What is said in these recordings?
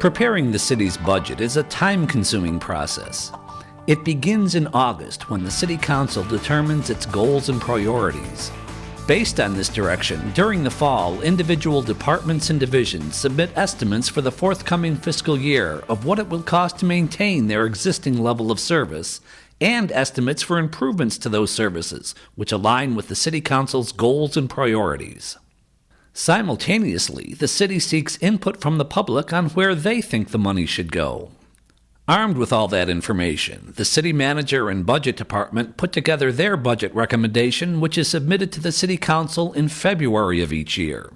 Preparing the city's budget is a time-consuming process. It begins in August when the City Council determines its goals and priorities. Based on this direction, during the fall, individual departments and divisions submit estimates for the forthcoming fiscal year of what it will cost to maintain their existing level of service and estimates for improvements to those services, which align with the City Council's goals and priorities. Simultaneously, the city seeks input from the public on where they think the money should go. Armed with all that information, the city manager and budget department put together their budget recommendation, which is submitted to the City Council in February of each year.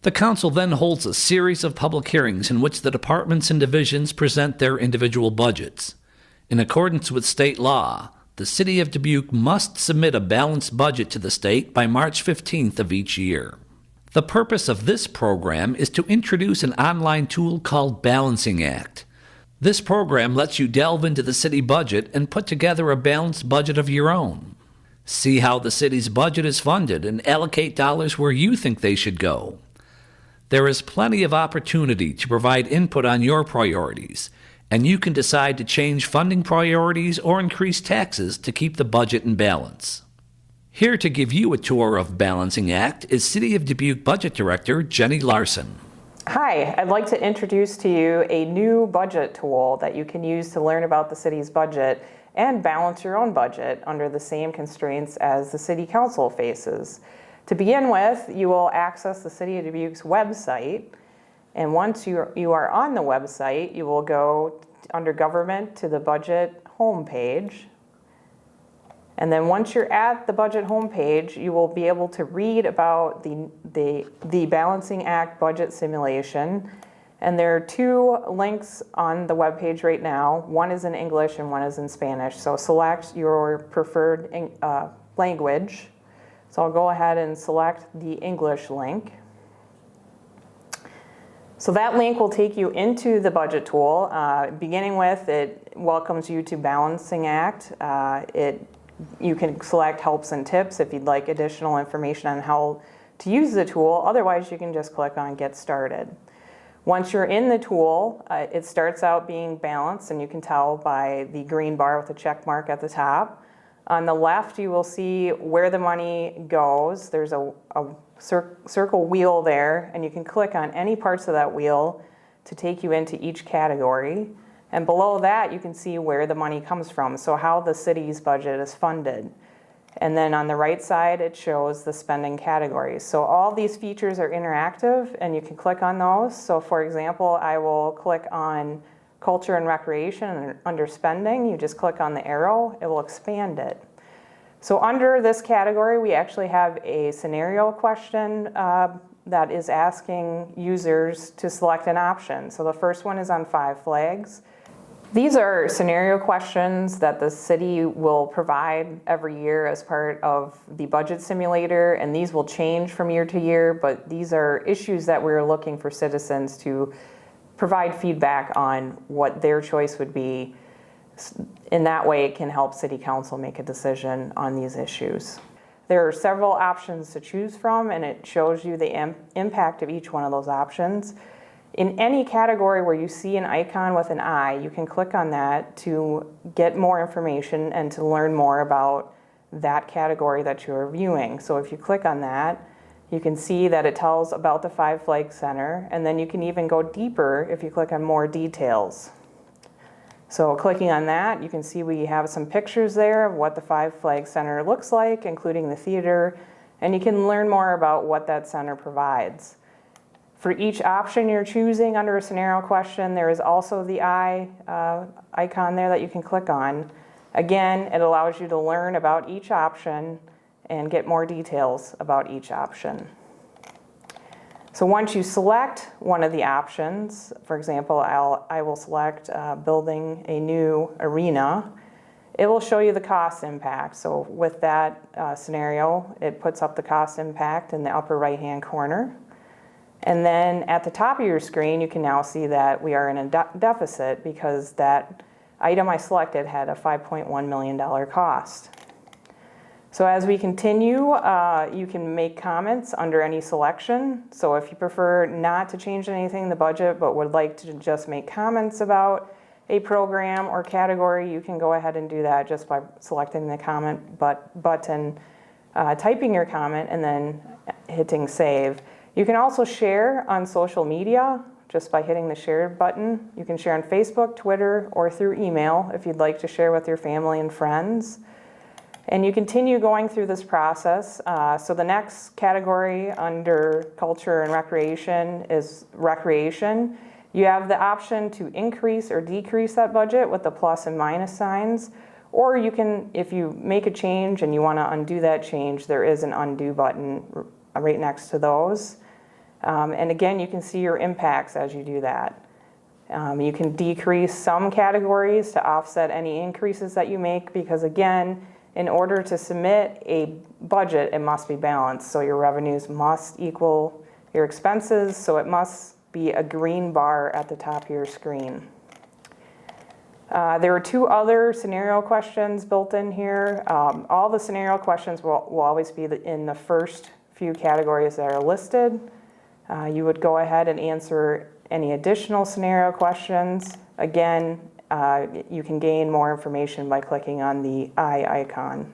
The council then holds a series of public hearings in which the departments and divisions present their individual budgets. In accordance with state law, the City of Dubuque must submit a balanced budget to the state by March 15th of each year. The purpose of this program is to introduce an online tool called Balancing Act. This program lets you delve into the city budget and put together a balanced budget of your own. See how the city's budget is funded and allocate dollars where you think they should go. There is plenty of opportunity to provide input on your priorities, and you can decide to change funding priorities or increase taxes to keep the budget in balance. Here to give you a tour of Balancing Act is City of Dubuque Budget Director Jenny Larson. Hi, I'd like to introduce to you a new budget tool that you can use to learn about the city's budget and balance your own budget under the same constraints as the City Council faces. To begin with, you will access the City of Dubuque's website, and once you are on the website, you will go under Government to the Budget homepage. And then once you're at the budget homepage, you will be able to read about the Balancing Act budget simulation. And there are two links on the webpage right now. One is in English and one is in Spanish. So select your preferred language. So I'll go ahead and select the English link. So that link will take you into the budget tool. Beginning with, it welcomes you to Balancing Act. You can select helps and tips if you'd like additional information on how to use the tool. Otherwise, you can just click on Get Started. Once you're in the tool, it starts out being balanced, and you can tell by the green bar with the check mark at the top. On the left, you will see where the money goes. There's a circle wheel there, and you can click on any parts of that wheel to take you into each category. And below that, you can see where the money comes from, so how the city's budget is funded. And then on the right side, it shows the spending categories. So all these features are interactive, and you can click on those. So for example, I will click on Culture and Recreation, and under Spending, you just click on the arrow, it will expand it. So under this category, we actually have a scenario question that is asking users to select an option. So the first one is on Five Flags. These are scenario questions that the city will provide every year as part of the budget simulator, and these will change from year to year, but these are issues that we're looking for citizens to provide feedback on what their choice would be. In that way, it can help City Council make a decision on these issues. There are several options to choose from, and it shows you the impact of each one of those options. In any category where you see an icon with an eye, you can click on that to get more information and to learn more about that category that you're viewing. So if you click on that, you can see that it tells about the Five Flags Center, and then you can even go deeper if you click on more details. So clicking on that, you can see we have some pictures there of what the Five Flags Center looks like, including the theater, and you can learn more about what that center provides. For each option you're choosing under a scenario question, there is also the eye icon there that you can click on. Again, it allows you to learn about each option and get more details about each option. So once you select one of the options, for example, I will select building a new arena, it will show you the cost impact. So with that scenario, it puts up the cost impact in the upper right-hand corner. And then at the top of your screen, you can now see that we are in a deficit because that item I selected had a $5.1 million cost. So as we continue, you can make comments under any selection. So if you prefer not to change anything in the budget but would like to just make comments about a program or category, you can go ahead and do that just by selecting the comment button, typing your comment, and then hitting save. You can also share on social media just by hitting the share button. You can share on Facebook, Twitter, or through email if you'd like to share with your family and friends. And you continue going through this process. So the next category under culture and recreation is recreation. You have the option to increase or decrease that budget with the plus and minus signs. Or you can, if you make a change and you want to undo that change, there is an undo button right next to those. And again, you can see your impacts as you do that. You can decrease some categories to offset any increases that you make because again, in order to submit a budget, it must be balanced. So your revenues must equal your expenses, so it must be a green bar at the top of your screen. There are two other scenario questions built in here. All the scenario questions will always be in the first few categories that are listed. You would go ahead and answer any additional scenario questions. Again, you can gain more information by clicking on the eye icon.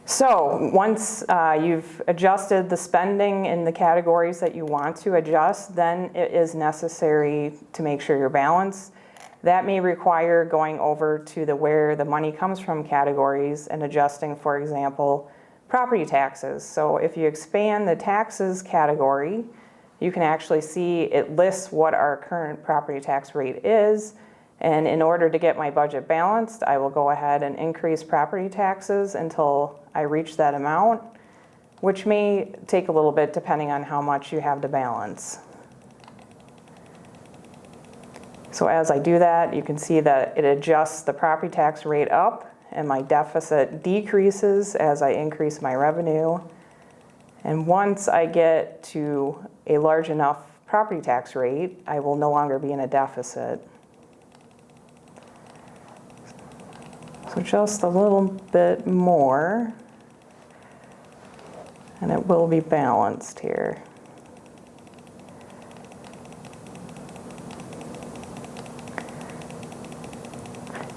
So once you've adjusted the spending in the categories that you want to adjust, then it is necessary to make sure you're balanced. That may require going over to the where the money comes from categories and adjusting, for example, property taxes. So if you expand the taxes category, you can actually see it lists what our current property tax rate is. And in order to get my budget balanced, I will go ahead and increase property taxes until I reach that amount, which may take a little bit depending on how much you have to balance. So as I do that, you can see that it adjusts the property tax rate up and my deficit decreases as I increase my revenue. And once I get to a large enough property tax rate, I will no longer be in a deficit. So just a little bit more, and it will be balanced here.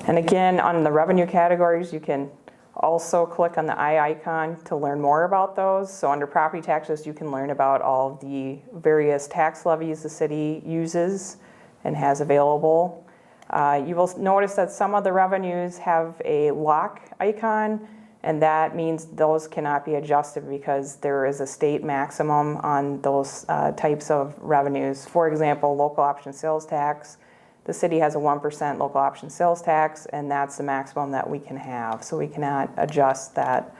And again, on the revenue categories, you can also click on the eye icon to learn more about those. So under property taxes, you can learn about all of the various tax levies the city uses and has available. You will notice that some of the revenues have a lock icon, and that means those cannot be adjusted because there is a state maximum on those types of revenues. For example, local option sales tax. The city has a 1% local option sales tax, and that's the maximum that we can have. So we cannot adjust that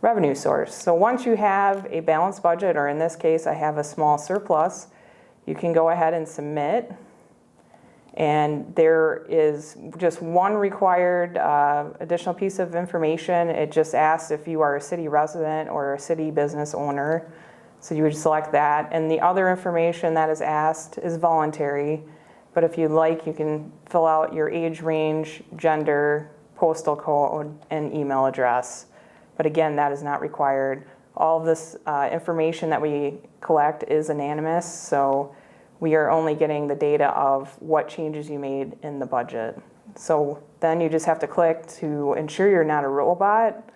revenue source. So once you have a balanced budget, or in this case, I have a small surplus, you can go ahead and submit. And there is just one required additional piece of information. It just asks if you are a city resident or a city business owner. So you would select that. And the other information that is asked is voluntary. But if you'd like, you can fill out your age range, gender, postal code, and email address. But again, that is not required. All of this information that we collect is anonymous, so we are only getting the data of what changes you made in the budget. So then you just have to click to ensure you're not a robot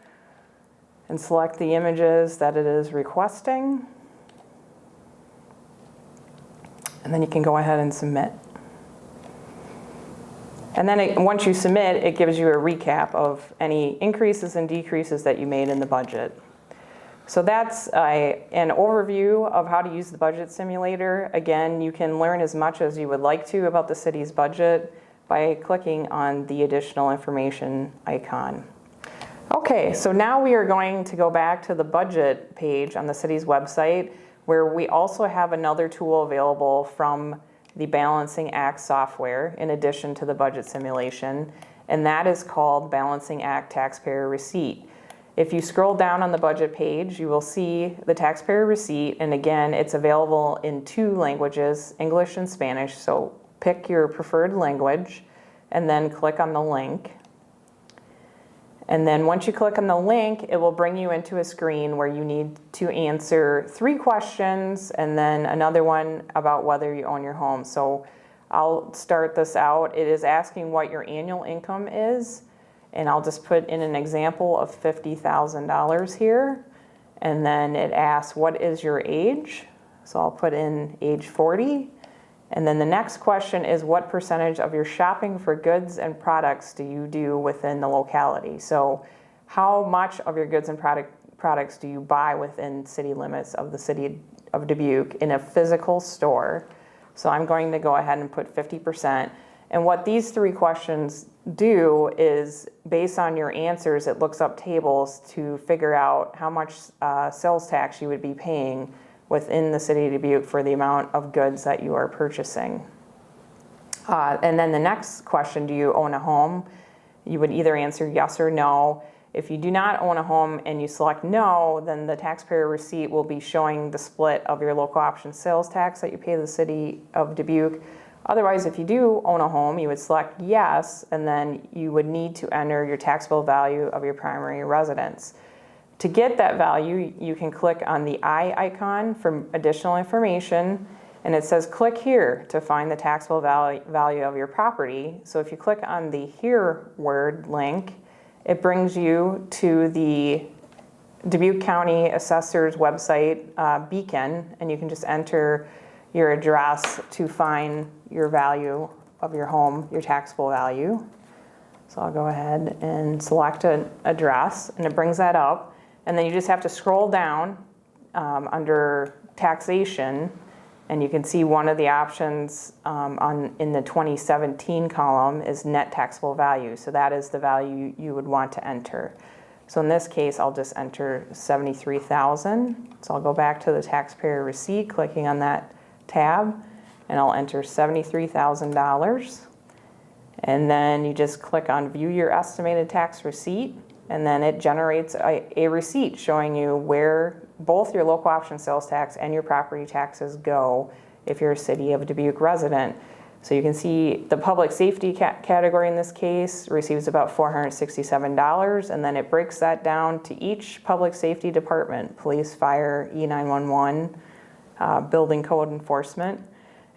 and select the images that it is requesting. And then you can go ahead and submit. And then once you submit, it gives you a recap of any increases and decreases that you made in the budget. So that's an overview of how to use the budget simulator. Again, you can learn as much as you would like to about the city's budget by clicking on the additional information icon. Okay, so now we are going to go back to the budget page on the city's website, where we also have another tool available from the Balancing Act software in addition to the budget simulation, and that is called Balancing Act Taxpayer Receipt. If you scroll down on the budget page, you will see the taxpayer receipt, and again, it's available in 2 languages, English and Spanish, so pick your preferred language and then click on the link. And then once you click on the link, it will bring you into a screen where you need to answer 3 questions and then another one about whether you own your home. So I'll start this out. It is asking what your annual income is, and I'll just put in an example of $50,000 here. And then it asks, what is your age? So I'll put in age 40. And then the next question is, what percentage of your shopping for goods and products do you do within the locality? So how much of your goods and products do you buy within city limits of the City of Dubuque in a physical store? So I'm going to go ahead and put 50%. And what these 3 questions do is, based on your answers, it looks up tables to figure out how much sales tax you would be paying within the City of Dubuque for the amount of goods that you are purchasing. And then the next question, do you own a home? You would either answer yes or no. If you do not own a home and you select no, then the taxpayer receipt will be showing the split of your local option sales tax that you pay the City of Dubuque. Otherwise, if you do own a home, you would select yes, and then you would need to enter your taxable value of your primary residence. To get that value, you can click on the eye icon for additional information, and it says click here to find the taxable value of your property. So if you click on the here word link, it brings you to the Dubuque County Assessor's website beacon, and you can just enter your address to find your value of your home, your taxable value. So I'll go ahead and select an address, and it brings that up. And then you just have to scroll down under taxation, and you can see one of the options in the 2017 column is net taxable value. So that is the value you would want to enter. So in this case, I'll just enter $73,000. So I'll go back to the taxpayer receipt, clicking on that tab, and I'll enter $73,000. And then you just click on view your estimated tax receipt, and then it generates a receipt showing you where both your local option sales tax and your property taxes go if you're a City of Dubuque resident. So you can see the public safety category in this case receives about $467, and then it breaks that down to each public safety department: police, fire, E911, building code enforcement.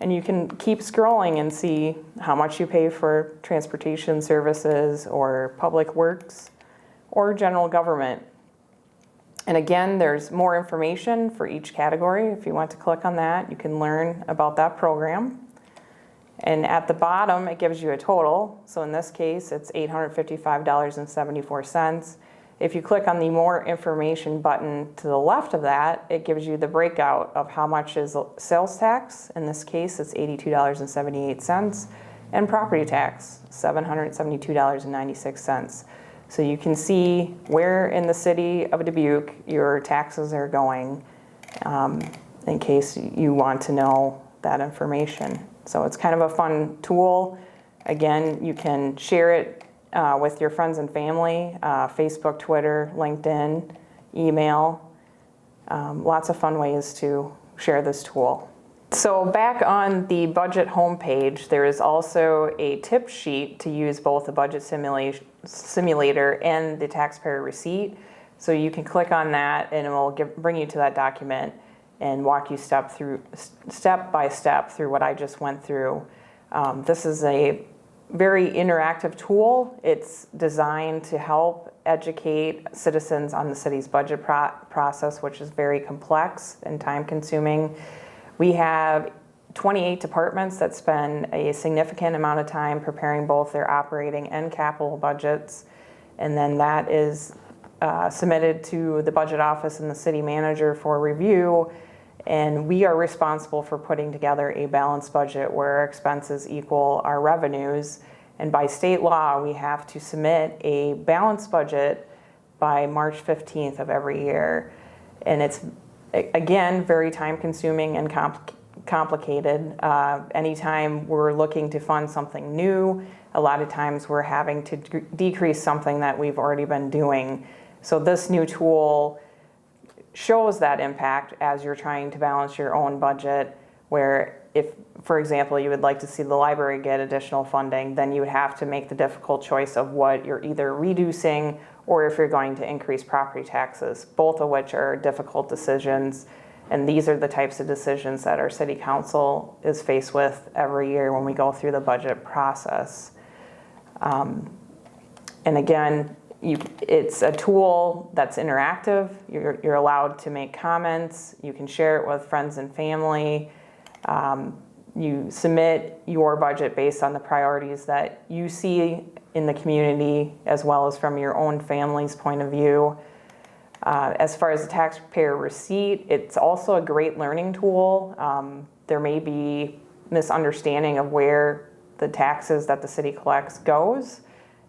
And you can keep scrolling and see how much you pay for transportation services or public works or general government. And again, there's more information for each category. If you want to click on that, you can learn about that program. And at the bottom, it gives you a total. So in this case, it's $855.74. If you click on the more information button to the left of that, it gives you the breakout of how much is sales tax. In this case, it's $82.78, and property tax, $772.96. So you can see where in the City of Dubuque your taxes are going, in case you want to know that information. So it's kind of a fun tool. Again, you can share it with your friends and family, Facebook, Twitter, LinkedIn, email. Lots of fun ways to share this tool. So back on the budget homepage, there is also a tip sheet to use both the budget simulator and the taxpayer receipt. So you can click on that, and it will bring you to that document and walk you step by step through what I just went through. This is a very interactive tool. It's designed to help educate citizens on the city's budget process, which is very complex and time-consuming. We have 28 departments that spend a significant amount of time preparing both their operating and capital budgets, and then that is submitted to the budget office and the city manager for review. And we are responsible for putting together a balanced budget where our expenses equal our revenues. And by state law, we have to submit a balanced budget by March 15th of every year. And it's, again, very time-consuming and complicated. Anytime we're looking to fund something new, a lot of times we're having to decrease something that we've already been doing. So this new tool shows that impact as you're trying to balance your own budget, where if, for example, you would like to see the library get additional funding, then you would have to make the difficult choice of what you're either reducing or if you're going to increase property taxes, both of which are difficult decisions. And these are the types of decisions that our city council is faced with every year when we go through the budget process. And again, it's a tool that's interactive. You're allowed to make comments. You can share it with friends and family. You submit your budget based on the priorities that you see in the community, as well as from your own family's point of view. As far as the taxpayer receipt, it's also a great learning tool. There may be misunderstanding of where the taxes that the city collects goes.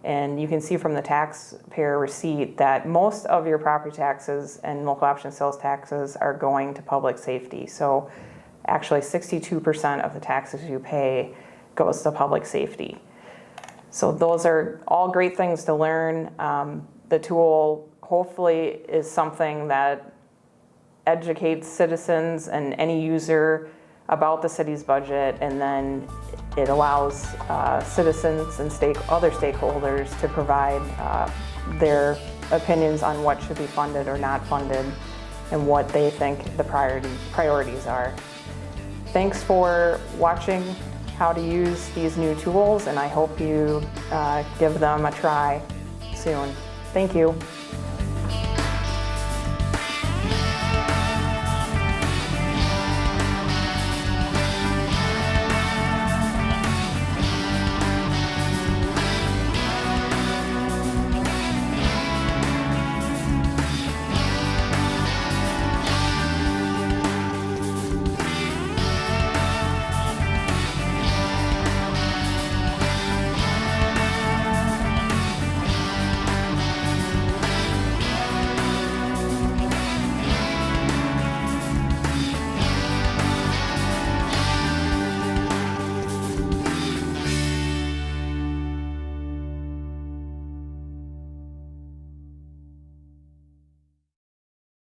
And you can see from the taxpayer receipt that most of your property taxes and local option sales taxes are going to public safety. So actually 62% of the taxes you pay goes to public safety. So those are all great things to learn. The tool hopefully is something that educates citizens and any user about the city's budget, and then it allows citizens and other stakeholders to provide their opinions on what should be funded or not funded and what they think the priorities are. Thanks for watching how to use these new tools, and I hope you give them a try soon. Thank you.